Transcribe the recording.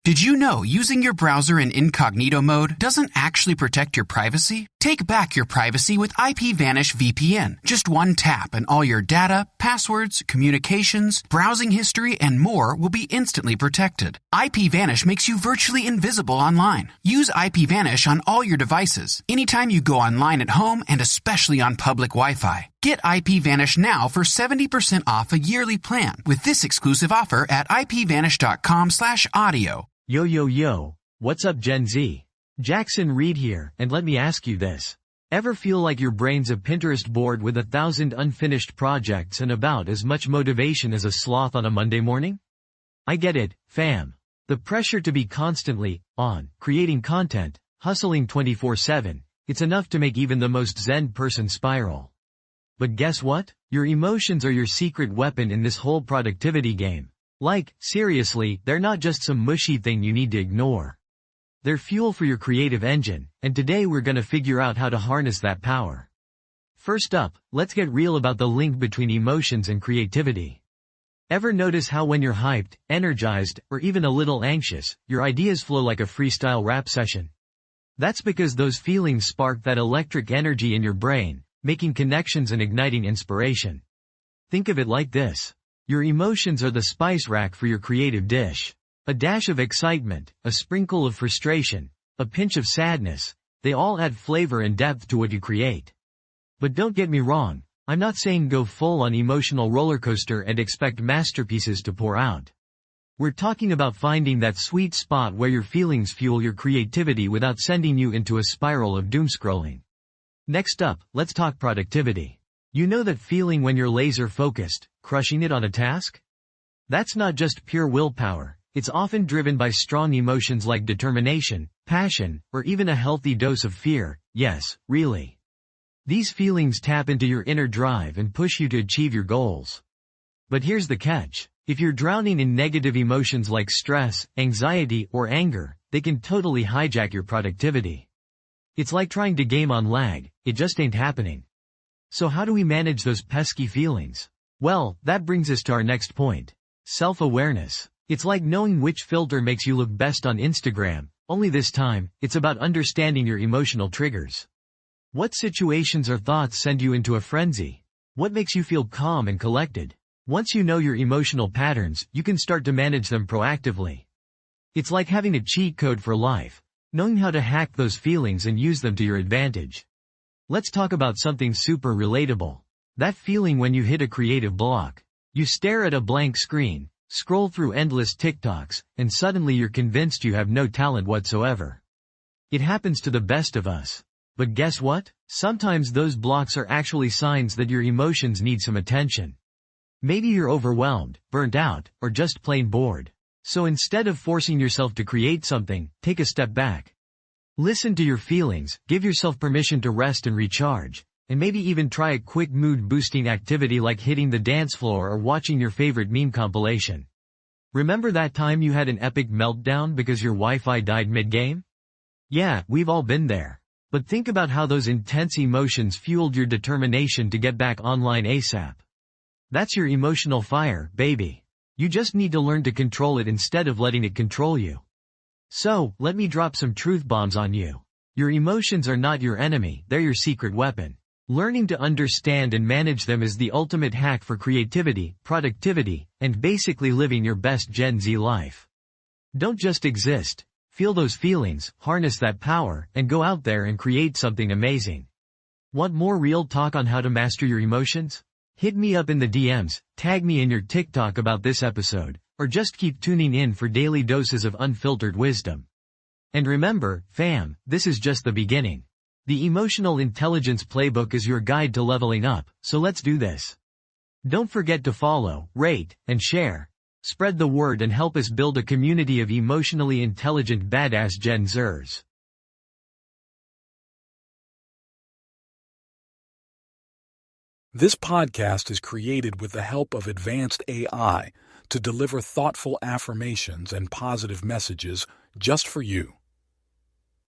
Did you know using your browser in incognito mode doesn't actually protect your privacy? Take back your privacy with IPVanish VPN. Just one tap and all your data, passwords, communications, browsing history, and more will be instantly protected. IPVanish makes you virtually invisible online. Use IPVanish on all your devices, anytime you go online at home and especially on public Wi-Fi. Get IPVanish now for 70% off a yearly plan with this exclusive offer at ipvanish.com/audio. Yo yo yo, what's up Gen Z? Jackson Reed here, and let me ask you this. Ever feel like your brain's a Pinterest board with 1,000 unfinished projects and about as much motivation as a sloth on a Monday morning? I get it, fam. The pressure to be constantly on, creating content, hustling 24/7, it's enough to make even the most zen person spiral. But guess what? Your emotions are your secret weapon in this whole productivity game. Like, seriously, they're not just some mushy thing you need to ignore. They're fuel for your creative engine, and today we're gonna figure out how to harness that power. First up, let's get real about the link between emotions and creativity. Ever notice how when you're hyped, energized, or even a little anxious, your ideas flow like a freestyle rap session? That's because those feelings spark that electric energy in your brain, making connections and igniting inspiration. Think of it like this. Your emotions are the spice rack for your creative dish. A dash of excitement, a sprinkle of frustration, a pinch of sadness, they all add flavor and depth to what you create. But don't get me wrong, I'm not saying go full on emotional roller coaster and expect masterpieces to pour out. We're talking about finding that sweet spot where your feelings fuel your creativity without sending you into a spiral of doom scrolling. Next up, let's talk productivity. You know that feeling when you're laser focused, crushing it on a task? That's not just pure willpower, it's often driven by strong emotions like determination, passion, or even a healthy dose of fear. Yes, really. These feelings tap into your inner drive and push you to achieve your goals. But here's the catch. If you're drowning in negative emotions like stress, anxiety, or anger, they can totally hijack your productivity. It's like trying to game on lag, it just ain't happening. So how do we manage those pesky feelings? Well, that brings us to our next point. Self-awareness. It's like knowing which filter makes you look best on Instagram, only this time, it's about understanding your emotional triggers. What situations or thoughts send you into a frenzy? What makes you feel calm and collected? Once you know your emotional patterns, you can start to manage them proactively. It's like having a cheat code for life, knowing how to hack those feelings and use them to your advantage. Let's talk about something super relatable. That feeling when you hit a creative block. You stare at a blank screen, scroll through endless TikToks, and suddenly you're convinced you have no talent whatsoever. It happens to the best of us. But guess what? Sometimes those blocks are actually signs that your emotions need some attention. Maybe you're overwhelmed, burnt out, or just plain bored. So instead of forcing yourself to create something, take a step back. Listen to your feelings, give yourself permission to rest and recharge, and maybe even try a quick mood-boosting activity like hitting the dance floor or watching your favorite meme compilation. Remember that time you had an epic meltdown because your Wi-Fi died mid-game? Yeah, we've all been there. But think about how those intense emotions fueled your determination to get back online ASAP. That's your emotional fire, baby. You just need to learn to control it instead of letting it control you. So, let me drop some truth bombs on you. Your emotions are not your enemy, they're your secret weapon. Learning to understand and manage them is the ultimate hack for creativity, productivity, and basically living your best Gen Z life. Don't just exist. Feel those feelings, harness that power, and go out there and create something amazing. Want more real talk on how to master your emotions? Hit me up in the DMs, tag me in your TikTok about this episode, or just keep tuning in for daily doses of unfiltered wisdom. And remember, fam, this is just the beginning. The Emotional Intelligence Playbook is your guide to leveling up, so let's do this. Don't forget to follow, rate, and share. Spread the word and help us build a community of emotionally intelligent badass Gen Zers. This podcast is created with the help of advanced AI to deliver thoughtful affirmations and positive messages just for you.